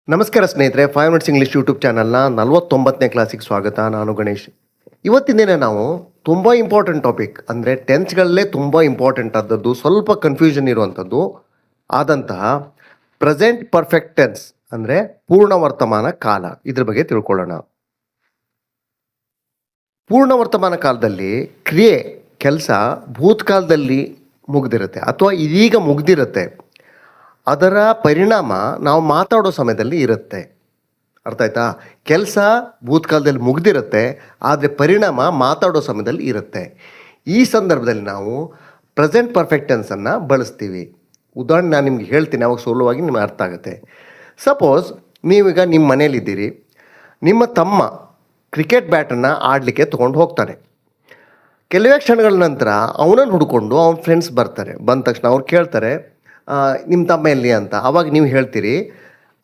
ನಮಸ್ಕಾರ ಸ್ನೇಹಿತರೆ, 5 minutes English YouTube ಚಾನಲ್ನ 49ನೇ ಕ್ಲಾಸಿಗೆ ಸ್ವಾಗತ. ನಾನು ಗಣೇಶ್. ಇವತ್ತಿನ ದಿನ ನಾವು ತುಂಬ ಇಂಪಾರ್ಟೆಂಟ್ ಟಾಪಿಕ್ ಅಂದರೆ ಟೆನ್ಸ್ಗಳಲ್ಲೇ ತುಂಬ ಇಂಪಾರ್ಟೆಂಟ್ ಆದದ್ದು, ಸ್ವಲ್ಪ ಕನ್ಫ್ಯೂಷನ್ ಇರುವಂಥದ್ದು ಆದಂತಹ ಪ್ರೆಸೆಂಟ್ ಪರ್ಫೆಕ್ಟ್ ಟೆನ್ಸ್ ಅಂದರೆ ಪೂರ್ಣ ವರ್ತಮಾನ ಕಾಲ, ಇದ್ರ ಬಗ್ಗೆ ತಿಳ್ಕೊಳ್ಳೋಣ. ಪೂರ್ಣ ವರ್ತಮಾನ ಕಾಲದಲ್ಲಿ ಕ್ರಿಯೆ, ಕೆಲಸ ಭೂತಕಾಲದಲ್ಲಿ ಮುಗ್ದಿರುತ್ತೆ ಅಥವಾ ಇದೀಗ ಮುಗ್ದಿರುತ್ತೆ. ಅದರ ಪರಿಣಾಮ ನಾವು ಮಾತಾಡೋ ಸಮಯದಲ್ಲಿ ಇರುತ್ತೆ. ಅರ್ಥ ಆಯ್ತಾ? ಕೆಲಸ ಭೂತಕಾಲದಲ್ಲಿ ಮುಗ್ದಿರುತ್ತೆ, ಆದರೆ ಪರಿಣಾಮ ಮಾತಾಡೋ ಸಮಯದಲ್ಲಿ ಇರುತ್ತೆ. ಈ ಸಂದರ್ಭದಲ್ಲಿ ನಾವು ಪ್ರೆಸೆಂಟ್ ಪರ್ಫೆಕ್ಟ್ ಟೆನ್ಸನ್ನು ಬಳಸ್ತೀವಿ. ಉದಾಹರಣೆ ನಾನು ನಿಮ್ಗೆ ಹೇಳ್ತೀನಿ, ಅವಾಗ ಸುಲಭವಾಗಿ ನಿಮಗೆ ಅರ್ಥ ಆಗುತ್ತೆ. ಸಪೋಸ್ ನೀವೀಗ ನಿಮ್ಮ ಮನೇಲಿದ್ದೀರಿ, ನಿಮ್ಮ ತಮ್ಮ ಕ್ರಿಕೆಟ್ ಬ್ಯಾಟನ್ನು ಆಡಲಿಕ್ಕೆ ತೊಗೊಂಡು ಹೋಗ್ತಾನೆ. ಕೆಲವೇ ಕ್ಷಣಗಳ ನಂತರ ಅವನನ್ನು ಹುಡ್ಕೊಂಡು ಅವನ ಫ್ರೆಂಡ್ಸ್ ಬರ್ತಾರೆ. ಬಂದ ತಕ್ಷಣ ಅವ್ರು ಕೇಳ್ತಾರೆ, ನಿಮ್ಮ ತಮ್ಮ ಎಲ್ಲಿ ಅಂತ. ಅವಾಗ ನೀವು ಹೇಳ್ತೀರಿ,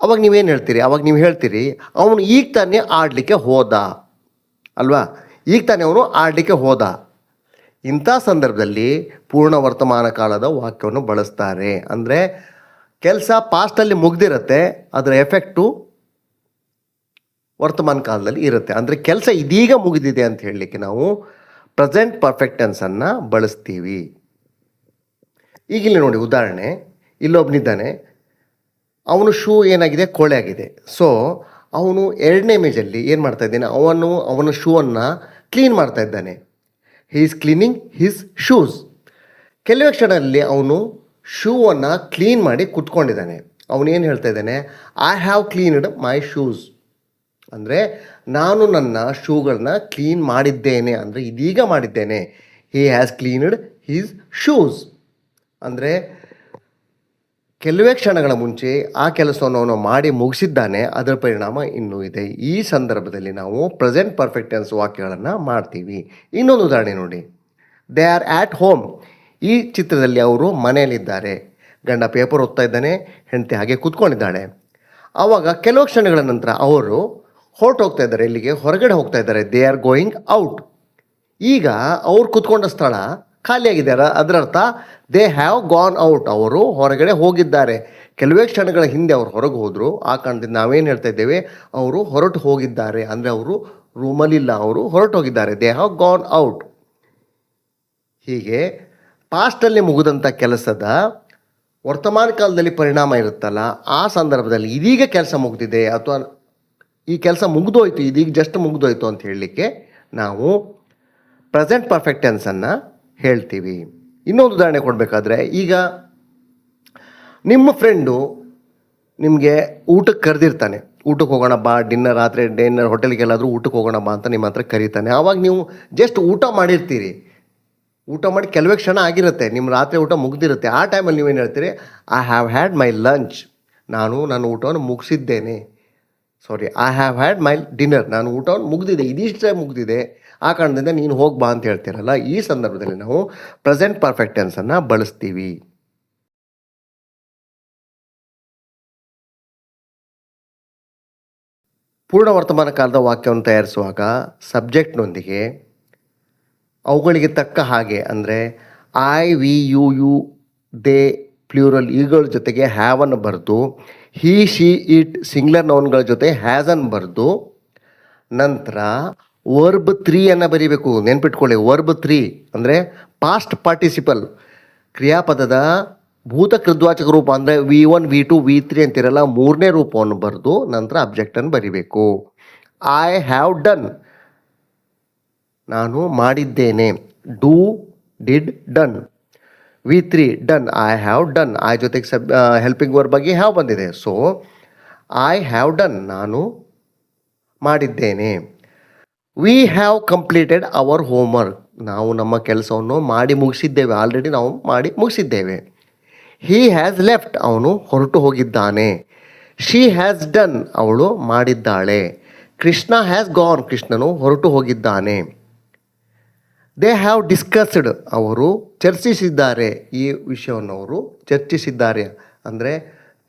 ಅವಾಗ ನೀವೇನು ಹೇಳ್ತೀರಿ? ಅವಾಗ ನೀವು ಹೇಳ್ತೀರಿ, ಅವನು ಈಗ ತಾನೇ ಆಡಲಿಕ್ಕೆ ಹೋದ ಅಲ್ವಾ, ಈಗ ತಾನೇ ಅವನು ಆಡಲಿಕ್ಕೆ ಹೋದ. ಇಂಥ ಸಂದರ್ಭದಲ್ಲಿ ಪೂರ್ಣ ವರ್ತಮಾನ ಕಾಲದ ವಾಕ್ಯವನ್ನು ಬಳಸ್ತಾರೆ. ಅಂದರೆ ಕೆಲಸ ಪಾಸ್ಟಲ್ಲಿ ಮುಗ್ದಿರುತ್ತೆ, ಅದರ ಎಫೆಕ್ಟು ವರ್ತಮಾನ ಕಾಲದಲ್ಲಿ ಇರುತ್ತೆ. ಅಂದರೆ ಕೆಲಸ ಇದೀಗ ಮುಗಿದಿದೆ ಅಂತ ಹೇಳಲಿಕ್ಕೆ ನಾವು ಪ್ರೆಸೆಂಟ್ ಪರ್ಫೆಕ್ಟ್ ಟೆನ್ಸನ್ನು ಬಳಸ್ತೀವಿ. ಈಗಿಲ್ಲಿ ನೋಡಿ ಉದಾಹರಣೆ, ಇಲ್ಲೊಬ್ಬನಿದ್ದಾನೆ, ಅವನು ಶೂ ಏನಾಗಿದೆ, ಕೊಳೆ ಆಗಿದೆ. ಸೊ ಅವನು ಎರಡನೇ ಇಮೇಜಲ್ಲಿ ಏನು ಮಾಡ್ತಾ ಇದ್ದಾನೆ, ಅವನ ಶೂವನ್ನು ಕ್ಲೀನ್ ಮಾಡ್ತಾ ಇದ್ದಾನೆ. He is cleaning his shoes. ಕೆಲವೇ ಕ್ಷಣದಲ್ಲಿ ಅವನು ಶೂವನ್ನು ಕ್ಲೀನ್ ಮಾಡಿ ಕುತ್ಕೊಂಡಿದ್ದಾನೆ. ಅವನೇನು ಹೇಳ್ತಾ ಇದ್ದಾನೆ, I have cleaned my shoes. ಅಂದರೆ ನಾನು ನನ್ನ ಶೂಗಳನ್ನ ಕ್ಲೀನ್ ಮಾಡಿದ್ದೇನೆ, ಅಂದರೆ ಇದೀಗ ಮಾಡಿದ್ದೇನೆ. ಹಿ ಹ್ಯಾಸ್ ಕ್ಲೀನ್ಡ್ ಹೀಸ್ ಶೂಸ್. ಅಂದರೆ ಕೆಲವೇ ಕ್ಷಣಗಳ ಮುಂಚೆ ಆ ಕೆಲಸವನ್ನು ಅವನು ಮಾಡಿ ಮುಗಿಸಿದ್ದಾನೆ, ಅದರ ಪರಿಣಾಮ ಇನ್ನೂ ಇದೆ. ಈ ಸಂದರ್ಭದಲ್ಲಿ ನಾವು ಪ್ರೆಸೆಂಟ್ ಪರ್ಫೆಕ್ಟ್ ಟೆನ್ಸ್ ವಾಕ್ಯಗಳನ್ನು ಮಾಡ್ತೀವಿ. ಇನ್ನೊಂದು ಉದಾಹರಣೆ ನೋಡಿ, ದೇ ಆರ್ ಆ್ಯಟ್ ಹೋಮ್. ಈ ಚಿತ್ರದಲ್ಲಿ ಅವರು ಮನೆಯಲ್ಲಿದ್ದಾರೆ. ಗಂಡ ಪೇಪರ್ ಓದ್ತಾ ಇದ್ದಾನೆ, ಹೆಂಡತಿ ಹಾಗೆ ಕೂತ್ಕೊಂಡಿದ್ದಾಳೆ. ಆವಾಗ ಕೆಲವು ಕ್ಷಣಗಳ ನಂತರ ಅವರು ಹೋಗ್ತಾ ಇದ್ದಾರೆ, ಇಲ್ಲಿಗೆ ಹೊರಗಡೆ ಹೋಗ್ತಾ ಇದ್ದಾರೆ. They are going out. ಈಗ ಅವ್ರು ಕೂತ್ಕೊಂಡ ಸ್ಥಳ ಖಾಲಿಯಾಗಿದ್ದಾರೆ, ಅದರರ್ಥ ದೇ ಹ್ಯಾವ್ ಗಾನ್ ಔಟ್. ಅವರು ಹೊರಗಡೆ ಹೋಗಿದ್ದಾರೆ. ಕೆಲವೇ ಕ್ಷಣಗಳ ಹಿಂದೆ ಅವರು ಹೊರಗೆ ಹೋದರು. ಆ ಕಾರಣದಿಂದ ನಾವೇನು ಹೇಳ್ತಾ ಇದ್ದೇವೆ, ಅವರು ಹೊರಟು ಹೋಗಿದ್ದಾರೆ. ಅಂದರೆ ಅವರು ರೂಮಲ್ಲಿಲ್ಲ, ಅವರು ಹೊರಟು ಹೋಗಿದ್ದಾರೆ. They have gone out. ಹೀಗೆ ಪಾಸ್ಟಲ್ಲಿ ಮುಗಿದಂಥ ಕೆಲಸದ ವರ್ತಮಾನ ಕಾಲದಲ್ಲಿ ಪರಿಣಾಮ ಇರುತ್ತಲ್ಲ, ಆ ಸಂದರ್ಭದಲ್ಲಿ ಇದೀಗ ಕೆಲಸ ಮುಗಿದಿದೆ ಅಥವಾ ಈ ಕೆಲಸ ಮುಗಿದೋಯ್ತು, ಇದೀಗ ಜಸ್ಟ್ ಮುಗಿದೋಯ್ತು ಅಂತ ಹೇಳಲಿಕ್ಕೆ ನಾವು ಪ್ರೆಸೆಂಟ್ ಪರ್ಫೆಕ್ಟ್ ಟೆನ್ಸನ್ನು ಹೇಳ್ತೀವಿ. ಇನ್ನೊಂದು ಉದಾಹರಣೆ ಕೊಡಬೇಕಾದ್ರೆ, ಈಗ ನಿಮ್ಮ ಫ್ರೆಂಡು ನಿಮಗೆ ಊಟಕ್ಕೆ ಕರೆದಿರ್ತಾನೆ. ಊಟಕ್ಕೆ ಹೋಗೋಣ ಬಾ, ರಾತ್ರಿ ಡಿನ್ನರ್ ಹೋಟೆಲ್ಗೆಲ್ಲಾದರೂ ಊಟಕ್ಕೆ ಹೋಗೋಣ ಬಾ ಅಂತ ನಿಮ್ಮ ಹತ್ರ ಕರೀತಾನೆ. ಆವಾಗ ನೀವು ಜಸ್ಟ್ ಊಟ ಮಾಡಿರ್ತೀರಿ, ಊಟ ಮಾಡಿ ಕೆಲವೇ ಕ್ಷಣ ಆಗಿರುತ್ತೆ, ನಿಮ್ಮ ರಾತ್ರಿ ಊಟ ಮುಗ್ದಿರುತ್ತೆ. ಆ ಟೈಮಲ್ಲಿ ನೀವೇನು ಹೇಳ್ತೀರಿ, I have had my lunch. ನಾನು ನನ್ನ ಊಟವನ್ನು ಮುಗಿಸಿದ್ದೇನೆ. I have had my dinner. ನಾನು ಊಟವನ್ನು ಮುಗ್ದಿದೆ, ಇದಿಷ್ಟೇ ಮುಗ್ದಿದೆ, ಆ ಕಾರಣದಿಂದ ನೀನು ಹೋಗಿ ಬಾ ಅಂತ ಹೇಳ್ತೀರಲ್ಲ. ಈ ಸಂದರ್ಭದಲ್ಲಿ ನಾವು ಪ್ರೆಸೆಂಟ್ ಪರ್ಫೆಕ್ಟ್ ಟೆನ್ಸನ್ನು ಬಳಸ್ತೀವಿ. ಪೂರ್ಣ ವರ್ತಮಾನ ಕಾಲದ ವಾಕ್ಯವನ್ನು ತಯಾರಿಸುವಾಗ ಸಬ್ಜೆಕ್ಟ್ನೊಂದಿಗೆ ಅವುಗಳಿಗೆ ತಕ್ಕ ಹಾಗೆ, ಅಂದರೆ I, we, you, they plural ಈಗಳ ಜೊತೆಗೆ ಹ್ಯಾವನ್ನು ಬರೆದು, ಹಿ, ಶಿ, ಇಟ್ ಸಿಂಗ್ಯುಲರ್ ನೌನ್ಗಳ ಜೊತೆ ಹ್ಯಾಸನ್ನು ಬರೆದು, ನಂತರ ವರ್ಬ್ 3 ಬರೀಬೇಕು. ನೆನ್ಪಿಟ್ಕೊಳ್ಳಿ, ವರ್ಬ್ 3 ಅಂದರೆ ಪಾಸ್ಟ್ ಪಾರ್ಟಿಸಿಪಲ್ ಕ್ರಿಯಾಪದದ ಭೂತ ಕೃದ್ವಾಚಕ ರೂಪ. ಅಂದರೆ V1, V2, V3 ಅಂತಿರಲ್ಲ, ಮೂರನೇ ರೂಪವನ್ನು ಬರೆದು ನಂತರ ಅಬ್ಜೆಕ್ಟನ್ನು ಬರೀಬೇಕು. ಐ ಹ್ಯಾವ್ ಡನ್, ನಾನು ಮಾಡಿದ್ದೇನೆ. Do, did, done. V3 done, I have done. I ಜೊತೆಗೆ ಹೆಲ್ಪಿಂಗ್ ವರ್ಬ್ ಬಗ್ಗೆ ಹ್ಯಾವ್ ಬಂದಿದೆ. ಸೊ ಐ ಹ್ಯಾವ್ ಡನ್, ನಾನು ಮಾಡಿದ್ದೇನೆ. We have completed our homework, ನಾವು ನಮ್ಮ ಕೆಲಸವನ್ನು ಮಾಡಿ ಮುಗಿಸಿದ್ದೇವೆ, ಆಲ್ರೆಡಿ ನಾವು ಮಾಡಿ ಮುಗಿಸಿದ್ದೇವೆ. ಹಿ ಹ್ಯಾಸ್ ಲೆಫ್ಟ್, ಅವನು ಹೊರಟು ಹೋಗಿದ್ದಾನೆ. ಶಿ ಹ್ಯಾಸ್ ಡನ್, ಅವಳು ಮಾಡಿದ್ದಾಳೆ. ಕೃಷ್ಣ ಹ್ಯಾಸ್ ಗಾನ್, ಕೃಷ್ಣನು ಹೊರಟು ಹೋಗಿದ್ದಾನೆ. ದೇ ಹ್ಯಾವ್ ಡಿಸ್ಕಸ್ಡ್, ಅವರು ಚರ್ಚಿಸಿದ್ದಾರೆ. ಈ ವಿಷಯವನ್ನು ಅವರು ಚರ್ಚಿಸಿದ್ದಾರೆ. ಅಂದರೆ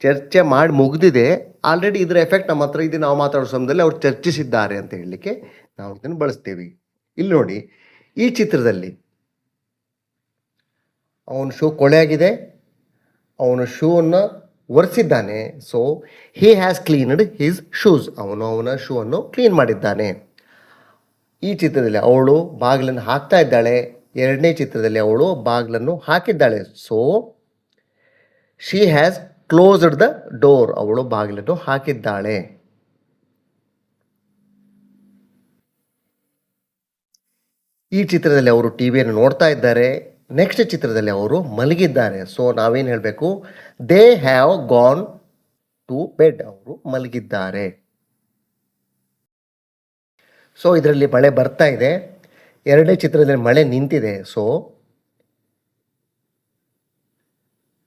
ಚರ್ಚೆ ಮಾಡಿ ಮುಗಿದಿದೆ, ಆಲ್ರೆಡಿ ಇದರ ಎಫೆಕ್ಟ್ ನಮ್ಮ ಹತ್ರ ಇದೆ, ನಾವು ಮಾತಾಡೋ ಸಮಯದಲ್ಲಿ ಅವ್ರು ಚರ್ಚಿಸಿದ್ದಾರೆ ಅಂತ ಹೇಳಲಿಕ್ಕೆ ನಾವು ಇದನ್ನು ಬಳಸ್ತೀವಿ. ಇಲ್ಲಿ ನೋಡಿ, ಈ ಚಿತ್ರದಲ್ಲಿ ಅವನ ಶೂ ಕೊಳೆ ಆಗಿದೆ, ಅವನ ಶೂವನ್ನು ಒರೆಸಿದ್ದಾನೆ. So he has cleaned his shoes, ಅವನು ಅವನ ಶೂ ಅನ್ನು ಕ್ಲೀನ್ ಮಾಡಿದ್ದಾನೆ. ಈ ಚಿತ್ರದಲ್ಲಿ ಅವಳು ಬಾಗಿಲನ್ನು ಹಾಕ್ತಾ ಇದ್ದಾಳೆ. ಎರಡನೇ ಚಿತ್ರದಲ್ಲಿ ಅವಳು ಬಾಗಿಲನ್ನು ಹಾಕಿದ್ದಾಳೆ. So she has closed the door, ಅವಳು ಬಾಗಿಲನ್ನು ಹಾಕಿದ್ದಾಳೆ. ಈ ಚಿತ್ರದಲ್ಲಿ ಅವರು ಟಿವಿಯನ್ನು ನೋಡ್ತಾ ಇದ್ದಾರೆ. ನೆಕ್ಸ್ಟ್ ಚಿತ್ರದಲ್ಲಿ ಅವರು ಮಲಗಿದ್ದಾರೆ. ಸೊ ನಾವೇನು ಹೇಳಬೇಕು, they have gone to bed, ಅವರು ಮಲಗಿದ್ದಾರೆ. ಸೊ ಇದರಲ್ಲಿ ಮಳೆ ಬರ್ತಾ ಇದೆ. ಎರಡನೇ ಚಿತ್ರದಲ್ಲಿ ಮಳೆ ನಿಂತಿದೆ. ಸೊ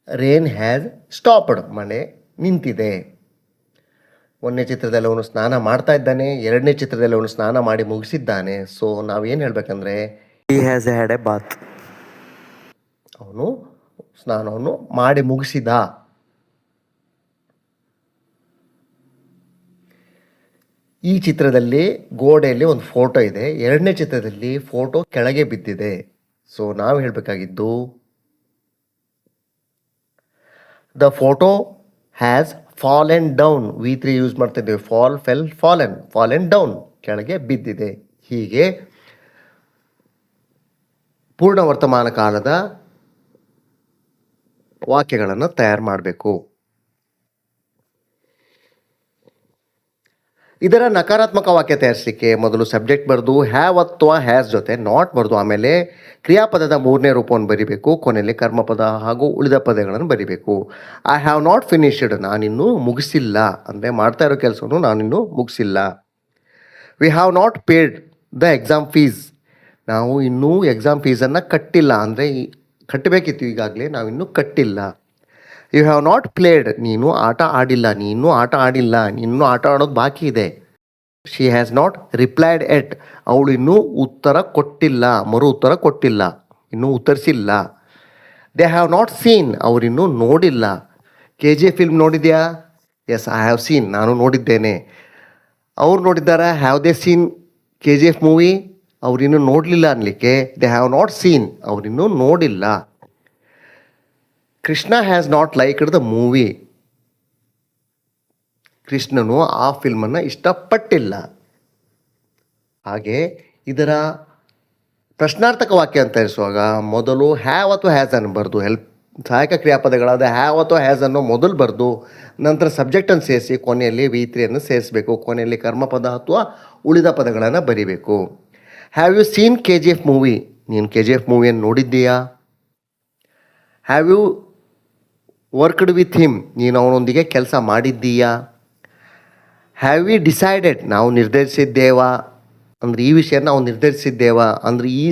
ರೇನ್ ಹ್ಯಾಸ್ ಸ್ಟಾಪ್ಡ್, ಮಳೆ ನಿಂತಿದೆ. ಒಂದನೇ ಚಿತ್ರದಲ್ಲಿ ಅವನು ಸ್ನಾನ ಮಾಡ್ತಾ ಇದ್ದಾನೆ. ಎರಡನೇ ಚಿತ್ರದಲ್ಲಿ ಅವನು ಸ್ನಾನ ಮಾಡಿ ಮುಗಿಸಿದ್ದಾನೆ. ಸೊ ನಾವೇನು ಹೇಳ್ಬೇಕಂದ್ರೆ He has had a bath. ಅವನು ಸ್ನಾನವನ್ನು ಮಾಡಿ ಮುಗಿಸಿದ. ಈ ಚಿತ್ರದಲ್ಲಿ ಗೋಡೆಯಲ್ಲಿ ಒಂದು ಫೋಟೋ ಇದೆ. ಎರಡನೇ ಚಿತ್ರದಲ್ಲಿ ಫೋಟೋ ಕೆಳಗೆ ಬಿದ್ದಿದೆ. ಸೊ ನಾವು ಹೇಳಬೇಕಾಗಿದ್ದು the photo has fallen down. V3 use ಮಾಡ್ತಾ ಇದ್ದೇವೆ. Fall, fell, fallen, fallen down, ಕೆಳಗೆ ಬಿದ್ದಿದೆ. ಹೀಗೆ ಪೂರ್ಣ ವರ್ತಮಾನ ಕಾಲದ ವಾಕ್ಯಗಳನ್ನು ತಯಾರು ಮಾಡಬೇಕು. ಇದರ ನಕಾರಾತ್ಮಕ ವಾಕ್ಯ ತಯಾರಿಸಲಿಕ್ಕೆ ಮೊದಲು ಸಬ್ಜೆಕ್ಟ್ ಬರೆದು ಹ್ಯಾವ್ ಅಥವಾ ಹ್ಯಾಸ್ ಜೊತೆ ನಾಟ್ ಬರೆದು ಆಮೇಲೆ ಕ್ರಿಯಾಪದದ ಮೂರನೇ ರೂಪವನ್ನು ಬರಿಬೇಕು. ಕೊನೆಯಲ್ಲಿ ಕರ್ಮಪದ ಹಾಗೂ ಉಳಿದ ಪದಗಳನ್ನು ಬರಿಬೇಕು. ಐ ಹ್ಯಾವ್ ನಾಟ್ ಫಿನಿಶ್ಡ್, ನಾನಿನ್ನೂ ಮುಗಿಸಿಲ್ಲ, ಅಂದರೆ ಮಾಡ್ತಾ ಇರೋ ಕೆಲಸವನ್ನು ನಾನಿನ್ನೂ ಮುಗಿಸಿಲ್ಲ. We have not paid the exam fees, ನಾವು ಇನ್ನೂ ಎಕ್ಸಾಮ್ ಫೀಸನ್ನು ಕಟ್ಟಿಲ್ಲ, ಅಂದರೆ ಕಟ್ಟಬೇಕಿತ್ತು ಈಗಾಗಲೇ, ನಾವಿನ್ನೂ ಕಟ್ಟಿಲ್ಲ. ಯು ಹ್ಯಾವ್ ನಾಟ್ ಪ್ಲೇಡ್, ನೀನು ಆಟ ಆಡಿಲ್ಲ, ನೀನು ಆಟ ಆಡಿಲ್ಲ, ನೀನು ಆಟ ಆಡೋದು ಬಾಕಿ ಇದೆ. She has not replied yet, ಅವಳು ಇನ್ನೂ ಉತ್ತರ ಕೊಟ್ಟಿಲ್ಲ, ಮರು ಉತ್ತರ ಕೊಟ್ಟಿಲ್ಲ, ಇನ್ನೂ ಉತ್ತರಿಸಿಲ್ಲ. ದೇ ಹ್ಯಾವ್ ನಾಟ್ ಸೀನ್, ಅವರಿನ್ನೂ ನೋಡಿಲ್ಲ. KGF ಫಿಲ್ಮ್ ನೋಡಿದ್ಯಾ? ಎಸ್, ಐ ಹ್ಯಾವ್ ಸೀನ್, ನಾನು ನೋಡಿದ್ದೇನೆ. ಅವ್ರು ನೋಡಿದ್ದಾರಾ? Have they seen KGF movie? ಅವರಿನ್ನೂ ನೋಡಲಿಲ್ಲ ಅನ್ನಲಿಕ್ಕೆ ದೇ ಹ್ಯಾವ್ ನಾಟ್ ಸೀನ್, ಅವರಿನ್ನೂ ನೋಡಿಲ್ಲ. Krishna has not liked the movie, ಕೃಷ್ಣನು ಆ ಫಿಲ್ಮನ್ನು ಇಷ್ಟಪಟ್ಟಿಲ್ಲ. ಹಾಗೆ ಇದರ ಪ್ರಶ್ನಾರ್ಥಕ ವಾಕ್ಯ ಅಂತ ತಯಾರಿಸುವಾಗ ಮೊದಲು ಹ್ಯಾವ್ ಅಥವಾ ಹ್ಯಾಸ್ ಅನ್ನು ಬರೆದು, ಸಹಾಯಕ ಕ್ರಿಯಾಪದಗಳಾದ ಹ್ಯಾವ್ ಅಥವಾ ಹ್ಯಾಸ್ ಅನ್ನು ಮೊದಲು ಬರೆದು ನಂತರ ಸಬ್ಜೆಕ್ಟನ್ನು ಸೇರಿಸಿ ಕೊನೆಯಲ್ಲಿ V3 ಅನ್ನು ಸೇರಿಸಬೇಕು. ಕೊನೆಯಲ್ಲಿ ಕರ್ಮಪದ ಅಥವಾ ಉಳಿದ ಪದಗಳನ್ನು ಬರಿಬೇಕು. Have you seen KGF movie, ನೀನು KGF ಮೂವಿಯನ್ನು ನೋಡಿದ್ದೀಯಾ? Have you worked with him, ನೀನು ಅವನೊಂದಿಗೆ ಕೆಲಸ ಮಾಡಿದ್ದೀಯಾ? ಹ್ಯಾವ್ ವಿ ಡಿಸೈಡೆಡ್, ನಾವು ನಿರ್ಧರಿಸಿದ್ದೇವಾ, ಅಂದರೆ ಈ ವಿಷಯನ ನಾವು ನಿರ್ಧರಿಸಿದ್ದೇವಾ, ಅಂದರೆ ಈ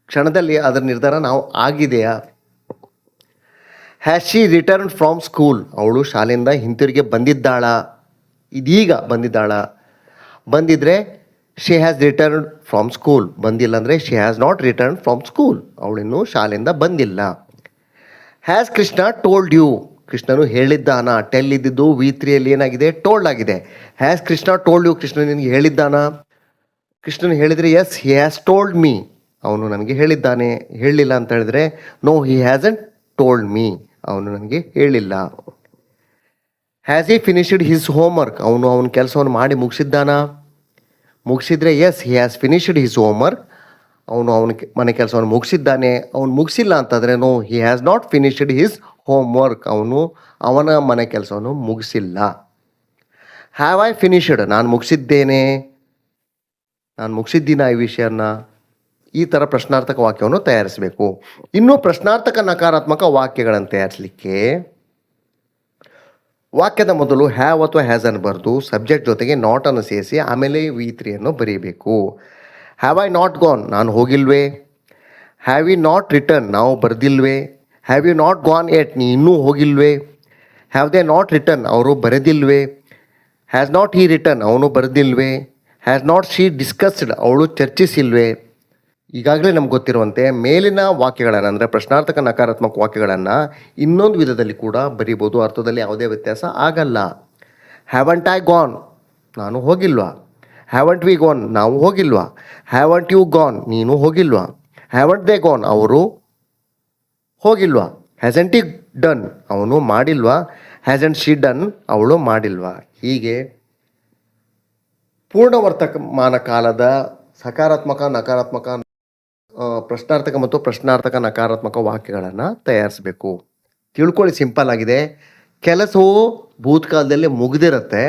ಕ್ಷಣದಲ್ಲಿ ಅದರ ನಿರ್ಧಾರ ನಾವು ಆಗಿದೆಯಾ? Has she return from school, ಅವಳು ಶಾಲೆಯಿಂದ ಹಿಂತಿರುಗಿ ಬಂದಿದ್ದಾಳ, ಇದೀಗ ಬಂದಿದ್ದಾಳ. ಬಂದಿದ್ದರೆ she has return from school, ಬಂದಿಲ್ಲ ಅಂದರೆ she has not return from school, ಅವಳಿನ್ನೂ ಶಾಲೆಯಿಂದ ಬಂದಿಲ್ಲ. ಹ್ಯಾಸ್ ಕೃಷ್ಣ ಟೋಲ್ಡ್ ಯು, ಕೃಷ್ಣನು ಹೇಳಿದ್ದಾನ. ಟೆಲ್ ಇದ್ದಿದ್ದು V3ಯಲ್ಲಿ ಏನಾಗಿದೆ? ಟೋಲ್ಡ್ ಆಗಿದೆ. Has Krishna told you, Krishna ನಿನಗೆ ಹೇಳಿದ್ದಾನ? ಕೃಷ್ಣನು ಹೇಳಿದರೆ yes he has told me, ಅವನು ನನಗೆ ಹೇಳಿದ್ದಾನೆ. ಹೇಳಲಿಲ್ಲ ಅಂತ ಹೇಳಿದ್ರೆ no he hasn't told me, ಅವನು ನನಗೆ ಹೇಳಿಲ್ಲ. Has he finished his homework, ಅವನು ಅವನ ಕೆಲಸವನ್ನು ಮಾಡಿ ಮುಗಿಸಿದ್ದಾನ? ಮುಗಿಸಿದ್ರೆ yes he has finished his homework, ಅವನು ಅವನ ಮನೆ ಕೆಲಸವನ್ನು ಮುಗಿಸಿದ್ದಾನೆ. ಅವನು ಮುಗಿಸಿಲ್ಲ ಅಂತಂದರೆ no he has not finished his homework, ಅವನು ಅವನ ಮನೆ ಕೆಲಸವನ್ನು ಮುಗಿಸಿಲ್ಲ. ಹ್ಯಾವ್ ಐ ಫಿನಿಶ್ಡ್, ನಾನು ಮುಗಿಸಿದ್ದೇನೆ, ನಾನು ಮುಗಿಸಿದ್ದೀನ ಈ ವಿಷಯನ. ಈ ಥರ ಪ್ರಶ್ನಾರ್ಥಕ ವಾಕ್ಯವನ್ನು ತಯಾರಿಸಬೇಕು. ಇನ್ನು ಪ್ರಶ್ನಾರ್ಥಕ ನಕಾರಾತ್ಮಕ ವಾಕ್ಯಗಳನ್ನು ತಯಾರಿಸಲಿಕ್ಕೆ ವಾಕ್ಯದ ಮೊದಲು ಹ್ಯಾವ್ ಅಥವಾ ಹ್ಯಾಸ್ ಅನ್ನು ಬರೆದು ಸಬ್ಜೆಕ್ಟ್ ಜೊತೆಗೆ ನಾಟ್ ಅನ್ನು ಸೇರಿಸಿ ಆಮೇಲೆ V3 ಅನ್ನು ಬರೀಬೇಕು. ಹ್ಯಾವ್ ಐ ನಾಟ್ ಗಾನ್, ನಾನು ಹೋಗಿಲ್ವೇ? ಹ್ಯಾವ್ ಯು ನಾಟ್ ರಿಟರ್ನ್, ನಾವು ಬರೆದಿಲ್ವೇ? ಹ್ಯಾವ್ ಯು ನಾಟ್ ಗಾನ್ ಎಟ್, ನೀ ಇನ್ನೂ ಹೋಗಿಲ್ವೇ? ಹ್ಯಾವ್ ದೇ ನಾಟ್ ರಿಟರ್ನ್, ಅವರು ಬರೆದಿಲ್ವೇ? ಹ್ಯಾಸ್ ನಾಟ್ ಹಿ ರಿಟರ್ನ್, ಅವನು ಬರೆದಿಲ್ವೇ? ಹ್ಯಾಸ್ ನಾಟ್ ಶಿ ಡಿಸ್ಕಸ್ಡ್, ಅವಳು ಚರ್ಚಿಸಿಲ್ವೇ? ಈಗಾಗಲೇ ನಮ್ಗೆ ಗೊತ್ತಿರುವಂತೆ ಮೇಲಿನ ವಾಕ್ಯಗಳನ್ನು, ಅಂದರೆ ಪ್ರಶ್ನಾರ್ಥಕ ನಕಾರಾತ್ಮಕ ವಾಕ್ಯಗಳನ್ನು ಇನ್ನೊಂದು ವಿಧದಲ್ಲಿ ಕೂಡ ಬರಿಬೋದು. ಅರ್ಥದಲ್ಲಿ ಯಾವುದೇ ವ್ಯತ್ಯಾಸ ಆಗಲ್ಲ. ಹ್ಯಾವಂಟ್ ಐ ಗಾನ್, ನಾನು ಹೋಗಿಲ್ವಾ? ಹ್ಯಾವಂಟ್ ವಿ ಗಾನ್, ನಾವು ಹೋಗಿಲ್ವಾ? ಹ್ಯಾವಂಟ್ ಯು ಗಾನ್, ನೀನು ಹೋಗಿಲ್ವಾ? ಹ್ಯಾವಂಟ್ ದೇ ಗಾನ್, ಅವರು ಹೋಗಿಲ್ವಾ? ಹ್ಯಾಸಂಟ್ ಈ ಡನ್, ಅವನು ಮಾಡಿಲ್ವಾ. ಹ್ಯಾಸಂಟ್ ಶಿ ಡನ್, ಅವಳು ಮಾಡಿಲ್ವಾ. ಹೀಗೆ ಪೂರ್ಣ ವರ್ತಮಾನ ಕಾಲದ ಸಕಾರಾತ್ಮಕ, ನಕಾರಾತ್ಮಕ, ಪ್ರಶ್ನಾರ್ಥಕ ಮತ್ತು ಪ್ರಶ್ನಾರ್ಥಕ ನಕಾರಾತ್ಮಕ ವಾಕ್ಯಗಳನ್ನು ತಯಾರಿಸಬೇಕು. ತಿಳ್ಕೊಳ್ಳಿ, ಸಿಂಪಲ್ ಆಗಿದೆ. ಕೆಲಸವು ಭೂತಕಾಲದಲ್ಲಿ ಮುಗಿದಿರುತ್ತೆ,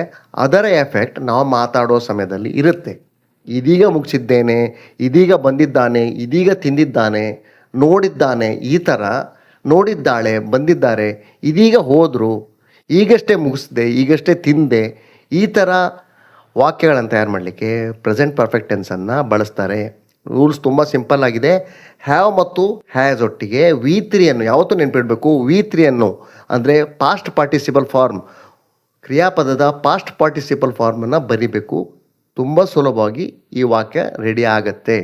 ಅದರ ಎಫೆಕ್ಟ್ ನಾವು ಮಾತಾಡೋ ಸಮಯದಲ್ಲಿ ಇರುತ್ತೆ. ಇದೀಗ ಮುಗಿಸಿದ್ದೇನೆ, ಇದೀಗ ಬಂದಿದ್ದಾನೆ, ಇದೀಗ ತಿಂದಿದ್ದಾನೆ, ನೋಡಿದ್ದಾನೆ, ಈ ಥರ ನೋಡಿದ್ದಾಳೆ, ಬಂದಿದ್ದಾರೆ, ಇದೀಗ ಹೋದರು, ಈಗಷ್ಟೇ ಮುಗಿಸ್ದೆ, ಈಗಷ್ಟೇ ತಿಂದೆ, ಈ ಥರ ವಾಕ್ಯಗಳನ್ನು ತಯಾರು ಮಾಡಲಿಕ್ಕೆ ಪ್ರೆಸೆಂಟ್ ಪರ್ಫೆಕ್ಟ್ ಟೆನ್ಸನ್ನು ಬಳಸ್ತಾರೆ. ರೂಲ್ಸ್ ತುಂಬ ಸಿಂಪಲ್ ಆಗಿದೆ. ಹ್ಯಾವ್ ಮತ್ತು ಹ್ಯಾಸ್ ಒಟ್ಟಿಗೆ V3 ಅನ್ನು ಯಾವತ್ತೂ ನೆನಪಿಡಬೇಕು. V3 ಅನ್ನು ಅಂದರೆ ಪಾಸ್ಟ್ ಪಾರ್ಟಿಸಿಪಲ್ ಫಾರ್ಮ್, ಕ್ರಿಯಾಪದದ ಪಾಸ್ಟ್ ಪಾರ್ಟಿಸಿಪಲ್ ಫಾರ್ಮನ್ನು ಬರಿಬೇಕು. ತುಂಬ ಸುಲಭವಾಗಿ ಈ ವಾಕ್ಯ ರೆಡಿ ಆಗತ್ತೆ.